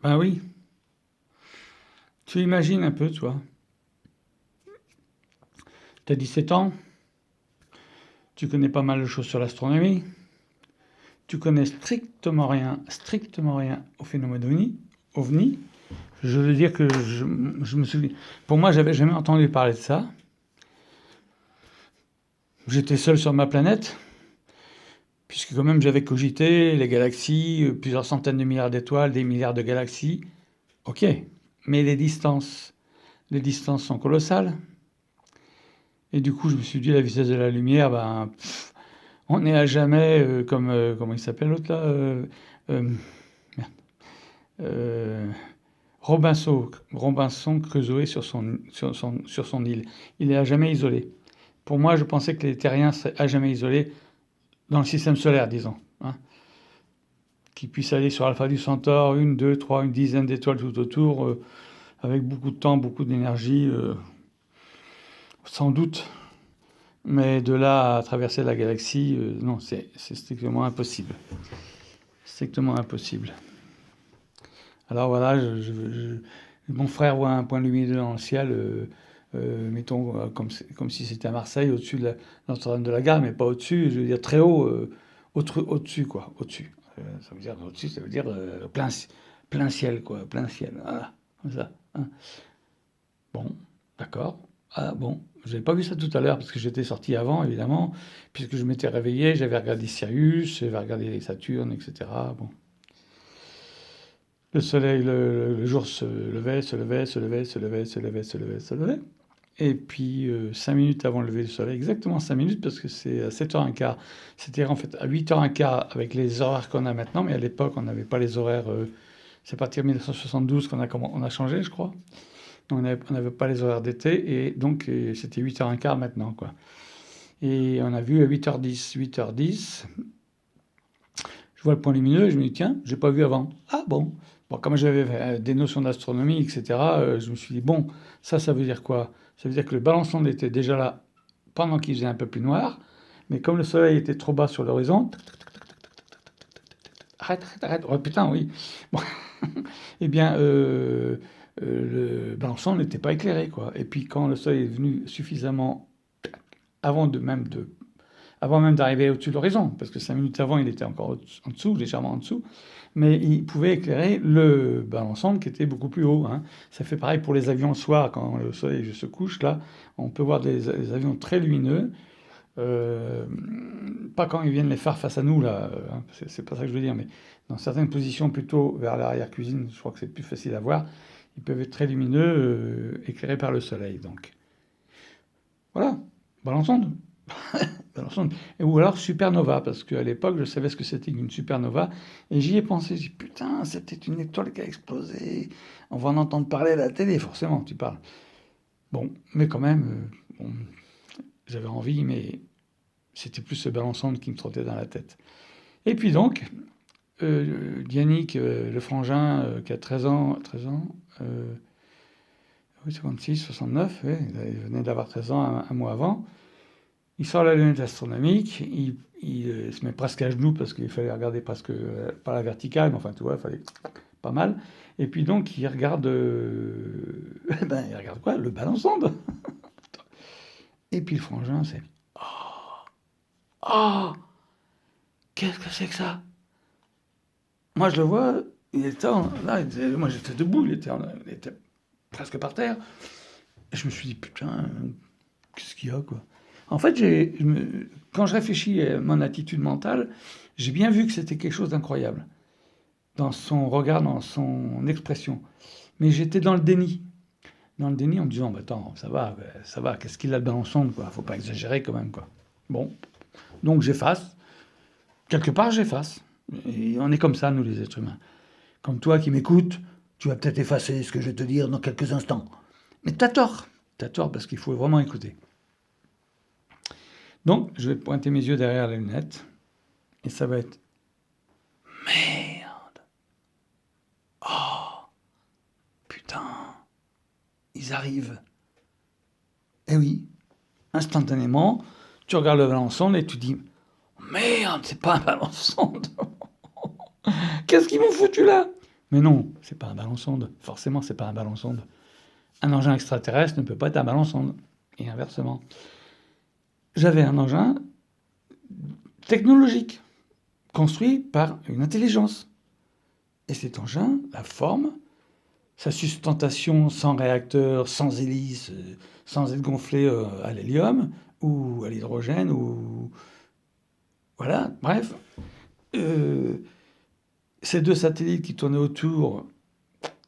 Ben oui. Tu imagines un peu, toi. Tu as 17 ans, tu connais pas mal de choses sur l'astronomie, tu connais strictement rien au phénomène OVNI. Je veux dire que je me souviens. Pour moi, j'avais jamais entendu parler de ça. J'étais seul sur ma planète, puisque quand même j'avais cogité les galaxies, plusieurs centaines de milliards d'étoiles, des milliards de galaxies. Ok, mais les distances sont colossales. Et du coup, je me suis dit, la vitesse de la lumière, ben, on est à jamais, comme, comment il s'appelle l'autre là merde, euh, Robinson Crusoe sur son île. Il est à jamais isolé. Pour moi, je pensais que les terriens seraient à jamais isolés dans le système solaire, disons. Hein, qu'ils puissent aller sur Alpha du Centaure, une, deux, trois, une dizaine d'étoiles tout autour, avec beaucoup de temps, beaucoup d'énergie, sans doute. Mais de là à traverser la galaxie, non, c'est strictement impossible. Strictement impossible. Alors voilà, mon frère voit un point lumineux dans le ciel, mettons, comme si c'était à Marseille, au-dessus de Notre-Dame de la Gare, mais pas au-dessus, je veux dire très haut, au-dessus, quoi, au-dessus. Ça veut dire au-dessus, ça veut dire plein ciel, quoi, plein ciel, voilà, comme ça. Hein. Bon, d'accord. Ah bon, j'avais pas vu ça tout à l'heure parce que j'étais sorti avant, évidemment, puisque je m'étais réveillé, j'avais regardé Sirius, j'avais regardé Saturne, etc. Bon. Le soleil, le jour se levait, se levait, se levait, se levait, se levait, se levait, se levait. Et puis, 5 minutes avant le lever du soleil, exactement 5 minutes, parce que c'est à 7h15. C'était en fait à 8h15 avec les horaires qu'on a maintenant, mais à l'époque, on n'avait pas les horaires. C'est à partir de 1972 on a changé, je crois. On n'avait pas les horaires d'été, et donc c'était 8h15 maintenant, quoi. Et on a vu à 8h10. 8h10, je vois le point lumineux et je me dis, tiens, j'ai pas vu avant. Ah bon? Bon, comme j'avais des notions d'astronomie, etc., je me suis dit, bon, ça veut dire quoi? Ça veut dire que le ballon sonde était déjà là pendant qu'il faisait un peu plus noir, mais comme le soleil était trop bas sur l'horizon, arrête, arrête, arrête, oh putain, oui. Bon, eh bien, le ballon sonde n'était pas éclairé, quoi. Et puis quand le soleil est venu suffisamment avant avant même d'arriver au-dessus de l'horizon, parce que 5 minutes avant, il était encore en dessous, légèrement en dessous, mais il pouvait éclairer le ballon sonde qui était beaucoup plus haut. Hein. Ça fait pareil pour les avions le soir, quand le soleil se couche, là, on peut voir des avions très lumineux, euh, pas quand ils viennent les phares face à nous, là, hein, c'est pas ça que je veux dire, mais dans certaines positions plutôt vers l'arrière-cuisine, je crois que c'est plus facile à voir, ils peuvent être très lumineux, éclairés par le soleil. Donc voilà, ballon sonde. Ou alors supernova, parce qu'à l'époque, je savais ce que c'était qu'une supernova, et j'y ai pensé, j'ai dit, putain, c'était une étoile qui a explosé, on va en entendre parler à la télé, forcément, tu parles. Bon, mais quand même, bon, j'avais envie, mais c'était plus ce balançant qui me trottait dans la tête. Et puis donc, Yannick, le frangin, qui a 13 ans, oui, 56, 69, ouais, il venait d'avoir 13 ans un mois avant. Il sort la lunette astronomique, il se met presque à genoux parce qu'il fallait regarder presque pas la verticale, mais enfin, tu vois, il fallait pas mal. Et puis donc, il regarde, ben, il regarde quoi? Le ballon sonde. Et puis le frangin, c'est oh, qu'est-ce que c'est que ça? Moi, je le vois, il était là, moi j'étais debout, il était presque par terre. Et je me suis dit, putain, qu'est-ce qu'il y a, quoi? En fait, quand je réfléchis à mon attitude mentale, j'ai bien vu que c'était quelque chose d'incroyable dans son regard, dans son expression. Mais j'étais dans le déni. Dans le déni en me disant, bah, attends, ça va, qu'est-ce qu'il a dans le son, quoi? Faut pas exagérer quand même, quoi. Bon, donc j'efface. Quelque part, j'efface. Et on est comme ça, nous les êtres humains. Comme toi qui m'écoutes, tu vas peut-être effacer ce que je vais te dire dans quelques instants. Mais t'as tort. T'as tort parce qu'il faut vraiment écouter. Donc, je vais pointer mes yeux derrière les lunettes et ça va être merde. Oh, putain, ils arrivent. Eh oui, instantanément, tu regardes le ballon sonde et tu dis merde, c'est pas un ballon sonde. Qu'est-ce qu'ils m'ont foutu là? Mais non, c'est pas un ballon-sonde. Forcément, c'est pas un ballon-sonde. Un engin extraterrestre ne peut pas être un ballon-sonde. Et inversement. J'avais un engin technologique, construit par une intelligence. Et cet engin, la forme, sa sustentation sans réacteur, sans hélice, sans être gonflé à l'hélium ou à l'hydrogène, ou voilà, bref. Euh, Ces deux satellites qui tournaient autour,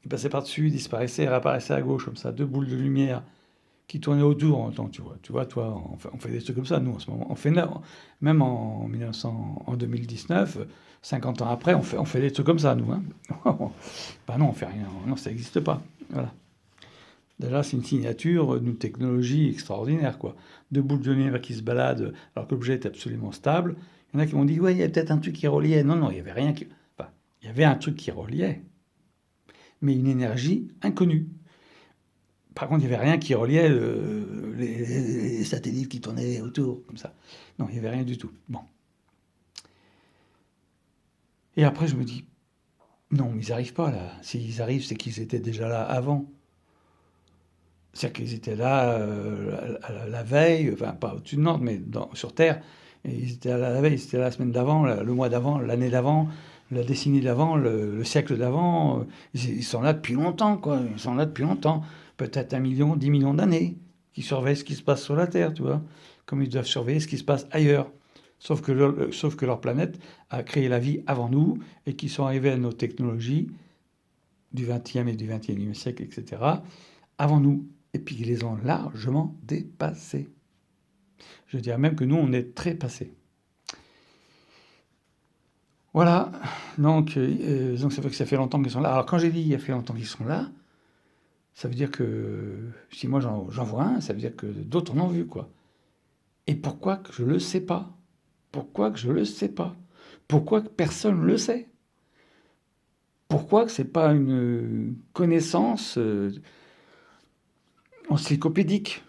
ils passaient par-dessus, disparaissaient et réapparaissaient à gauche, comme ça, deux boules de lumière qui tournaient autour en même temps, tu vois, toi, on fait des trucs comme ça, nous, en ce moment. On fait, même en 1900, en 2019, 50 ans après, on fait des trucs comme ça, nous. Hein. Ben non, on fait rien. Non, ça n'existe pas. Voilà. Déjà, c'est une signature d'une technologie extraordinaire, quoi. Deux boules de lumière qui se baladent alors que l'objet est absolument stable. Il y en a qui m'ont dit, ouais, il y a peut-être un truc qui reliait. Non, non, il n'y avait rien qui... Enfin, il y avait un truc qui reliait, mais une énergie inconnue. Par contre, il n'y avait rien qui reliait les satellites qui tournaient autour, comme ça. Non, il n'y avait rien du tout. Bon. Et après, je me dis, non, mais ils n'arrivent pas là. S'ils arrivent, c'est qu'ils étaient déjà là avant. C'est-à-dire qu'ils étaient là la veille, enfin pas au-dessus de Nantes, mais sur Terre. Et ils étaient là la veille, c'était la semaine d'avant, le mois d'avant, l'année d'avant, la décennie d'avant, le siècle d'avant. Ils sont là depuis longtemps, quoi. Ils sont là depuis longtemps. Peut-être 1 million, 10 millions d'années, qui surveillent ce qui se passe sur la Terre, tu vois. Comme ils doivent surveiller ce qui se passe ailleurs. Sauf que leur planète a créé la vie avant nous et qui sont arrivés à nos technologies du 20e et du 21e siècle, etc., avant nous. Et puis ils les ont largement dépassés. Je dirais même que nous, on est très passés. Voilà, donc ça fait que ça fait longtemps qu'ils sont là. Alors quand j'ai dit il y a fait longtemps qu'ils sont là, ça veut dire que si moi j'en vois un, ça veut dire que d'autres en ont vu, quoi. Et pourquoi que je le sais pas? Pourquoi que je le sais pas? Pourquoi que personne ne le sait? Pourquoi que c'est pas une connaissance encyclopédique?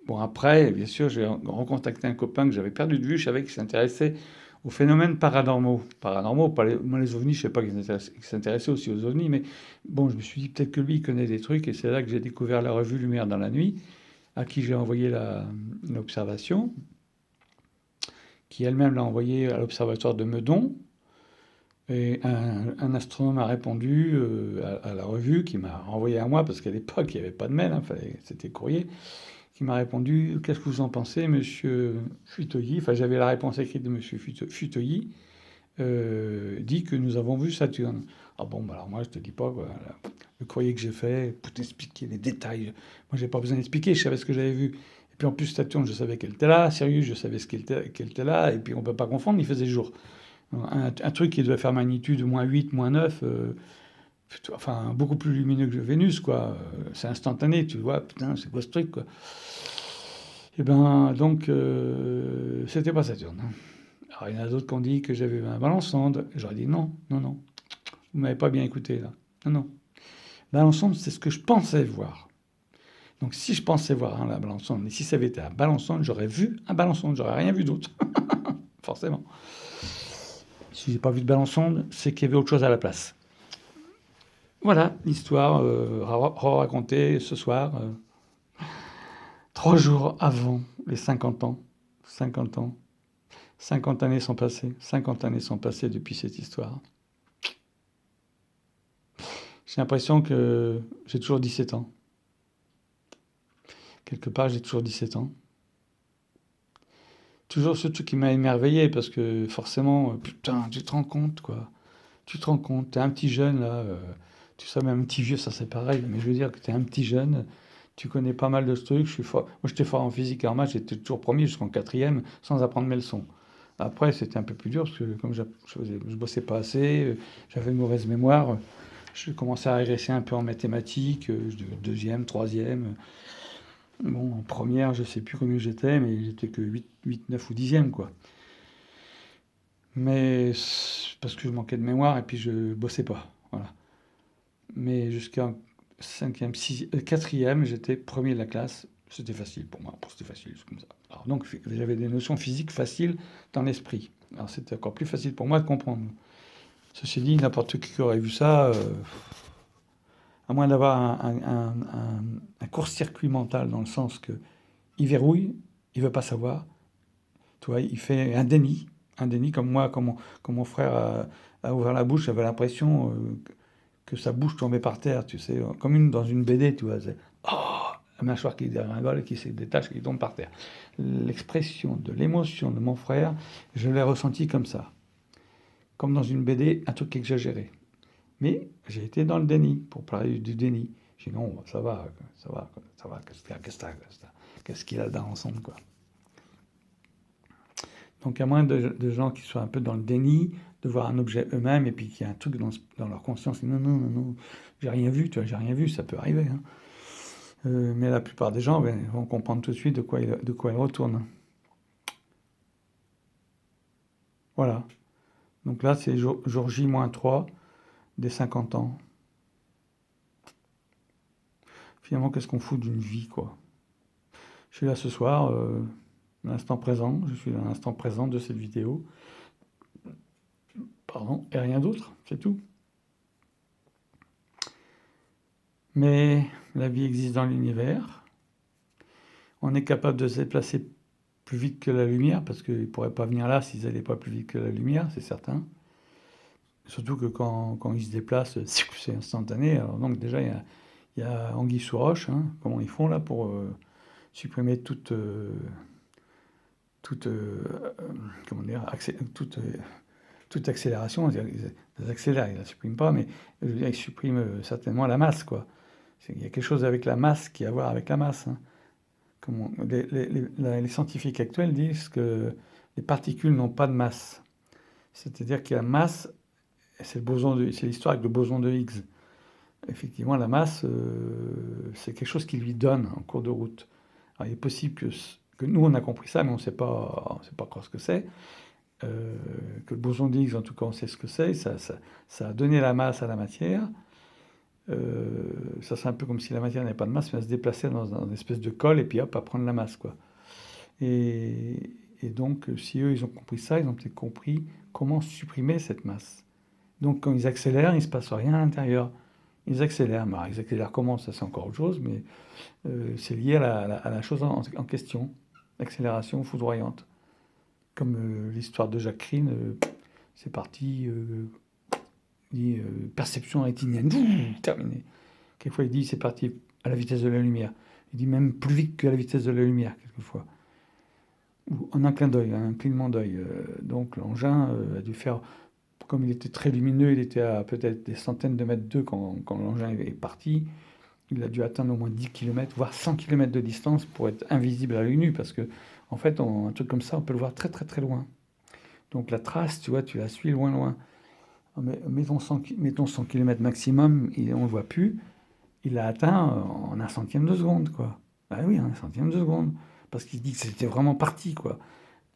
Bon, après, bien sûr, j'ai recontacté un copain que j'avais perdu de vue, je savais qu'il s'intéressait aux phénomènes paranormaux. Paranormaux, pas les, moi les ovnis, je sais pas qu'il s'intéressait aussi aux ovnis, mais bon, je me suis dit peut-être que lui, il connaît des trucs, et c'est là que j'ai découvert la revue Lumière dans la nuit, à qui j'ai envoyé l'observation, qui elle-même l'a envoyé à l'observatoire de Meudon, et un astronome a répondu à la revue, qui m'a renvoyé à moi, parce qu'à l'époque, il n'y avait pas de mail, hein, c'était courrier, qui m'a répondu: «Qu'est-ce que vous en pensez, monsieur Futoyi?» Enfin, j'avais la réponse écrite de monsieur Futoyi, dit que nous avons vu Saturne. Ah bon, bah alors moi, je te dis pas, quoi, le courrier que j'ai fait, pour t'expliquer les détails. Moi, j'ai pas besoin d'expliquer, je savais ce que j'avais vu. Et puis en plus, Saturne, je savais qu'elle était là. Sirius, je savais qu'elle était là. Et puis on peut pas confondre, il faisait jour. Un truc qui doit faire magnitude -8, -9, enfin, beaucoup plus lumineux que Vénus, quoi. C'est instantané, tu vois, putain, c'est quoi ce truc, quoi. Et ben, donc, c'était pas Saturne. Hein. Alors, il y en a d'autres qui ont dit que j'avais un ballon-sonde. J'aurais dit non, non, non. Vous m'avez pas bien écouté, là. Non, non. Ballon-sonde, c'est ce que je pensais voir. Donc, si je pensais voir la ballon-sonde, mais si ça avait été un ballon-sonde, j'aurais vu un ballon-sonde. J'aurais rien vu d'autre. Forcément. Si j'ai pas vu de ballon-sonde, c'est qu'il y avait autre chose à la place. Voilà l'histoire racontée ce soir, 3 jours avant les 50 ans. 50 ans. 50 années sont passées. 50 années sont passées depuis cette histoire. J'ai l'impression que j'ai toujours 17 ans. Quelque part, j'ai toujours 17 ans. Toujours ce truc qui m'a émerveillé parce que forcément, putain, tu te rends compte, quoi. Tu te rends compte, t'es un petit jeune, là. Tu sais, même un petit vieux, ça c'est pareil. Mais je veux dire que t'es un petit jeune, tu connais pas mal de ce truc. Je suis fort. Moi, j'étais fort en physique et en maths, j'étais toujours premier jusqu'en quatrième sans apprendre mes leçons. Après, c'était un peu plus dur parce que comme je bossais pas assez, j'avais une mauvaise mémoire. Je commençais à régresser un peu en mathématiques, deuxième, troisième. Bon, en première, je sais plus combien j'étais, mais j'étais que 8, 9 ou dixième, quoi. Mais parce que je manquais de mémoire et puis je bossais pas. Voilà. Mais jusqu'en cinquième, quatrième, j'étais premier de la classe. C'était facile pour moi. C'était facile, c'est comme ça. Alors donc, j'avais des notions physiques faciles dans l'esprit. Alors c'était encore plus facile pour moi de comprendre. Ceci dit, n'importe qui aurait vu ça, à moins d'avoir un court-circuit mental dans le sens que il verrouille, il veut pas savoir, tu vois, il fait un déni comme moi, comme mon frère a ouvert la bouche, j'avais l'impression que sa bouche tombait par terre, tu sais, comme dans une BD, tu vois, c'est oh, la mâchoire qui dégringole, qui se détache, qui tombe par terre. L'expression de l'émotion de mon frère, je l'ai ressenti comme ça, comme dans une BD, un truc exagéré. Mais j'ai été dans le déni, pour parler du déni. J'ai dit non, ça va, ça va, qu'est-ce qu'il a dans ensemble, quoi. Donc, il y a moins de gens qui soient un peu dans le déni, de voir un objet eux-mêmes, et puis qu'il y a un truc dans leur conscience, non, non, non, non, j'ai rien vu, tu vois, j'ai rien vu, ça peut arriver, hein. Mais la plupart des gens ben, vont comprendre tout de suite de quoi ils retournent. Voilà. Donc là, c'est jour J-3 des 50 ans. Finalement, qu'est-ce qu'on fout d'une vie, quoi? Je suis là ce soir, l'instant présent, je suis dans l'instant présent de cette vidéo. Pardon, et rien d'autre, c'est tout. Mais la vie existe dans l'univers. On est capable de se déplacer plus vite que la lumière, parce qu'ils ne pourraient pas venir là s'ils n'allaient pas plus vite que la lumière, c'est certain. Surtout que quand ils se déplacent, c'est instantané. Alors donc déjà, il y a anguille sous roche, hein, comment ils font là pour supprimer toute, comment dire, toute accélération. Ils accélèrent, ils ne la suppriment pas, mais je veux dire, ils suppriment certainement la masse, quoi. Il y a quelque chose avec la masse qui a à voir avec la masse, hein. Les scientifiques actuels disent que les particules n'ont pas de masse. C'est-à-dire que la masse, c'est l'histoire avec le boson de Higgs. Effectivement, la masse, c'est quelque chose qui lui donne en cours de route. Alors, il est possible que nous, on a compris ça, mais on ne sait pas encore ce que c'est. Que le boson de Higgs, en tout cas, on sait ce que c'est. Ça a donné la masse à la matière. Ça serait un peu comme si la matière n'avait pas de masse, mais elle se déplaçait dans une espèce de colle et puis hop, à prendre la masse, quoi. Et donc, si eux, ils ont compris ça, ils ont peut-être compris comment supprimer cette masse. Donc, quand ils accélèrent, il ne se passe rien à l'intérieur. Ils accélèrent. Bah, ils accélèrent comment? Ça, c'est encore autre chose, mais c'est lié à la chose en question. L'accélération foudroyante. Comme l'histoire de Jacques Rine, c'est parti, il dit perception rétinienne, terminé. Quelquefois, il dit c'est parti à la vitesse de la lumière. Il dit même plus vite que la vitesse de la lumière, quelquefois. Ou en un clin d'œil, un clignement d'œil. Donc l'engin a dû faire, comme il était très lumineux, il était à peut-être des centaines de mètres d'eux quand l'engin est parti. Il a dû atteindre au moins 10 km, voire 100 km de distance pour être invisible à l'œil nu, parce que, en fait, un truc comme ça, on peut le voir très très très loin. Donc la trace, tu vois, tu la suis loin loin. Mettons 100 km maximum, on ne le voit plus. Il l'a atteint en un centième de seconde, quoi. Ah oui, un centième de seconde. Parce qu'il dit que c'était vraiment parti, quoi.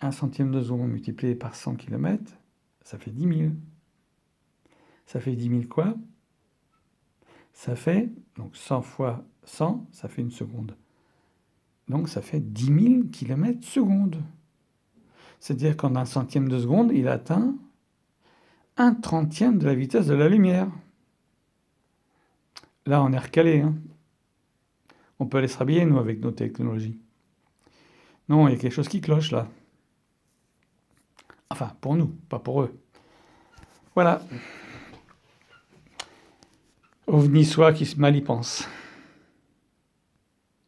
Un centième de seconde multiplié par 100 km, ça fait 10 000. Ça fait 10 000 quoi? Ça fait, donc 100 fois 100, ça fait une seconde. Donc ça fait 10 000 km seconde. C'est-à-dire qu'en un centième de seconde, il atteint un trentième de la vitesse de la lumière. Là, on est recalé, hein. On peut aller se rhabiller, nous, avec nos technologies. Non, il y a quelque chose qui cloche, là. Enfin, pour nous, pas pour eux. Voilà. OVNI soit qui mal y pense.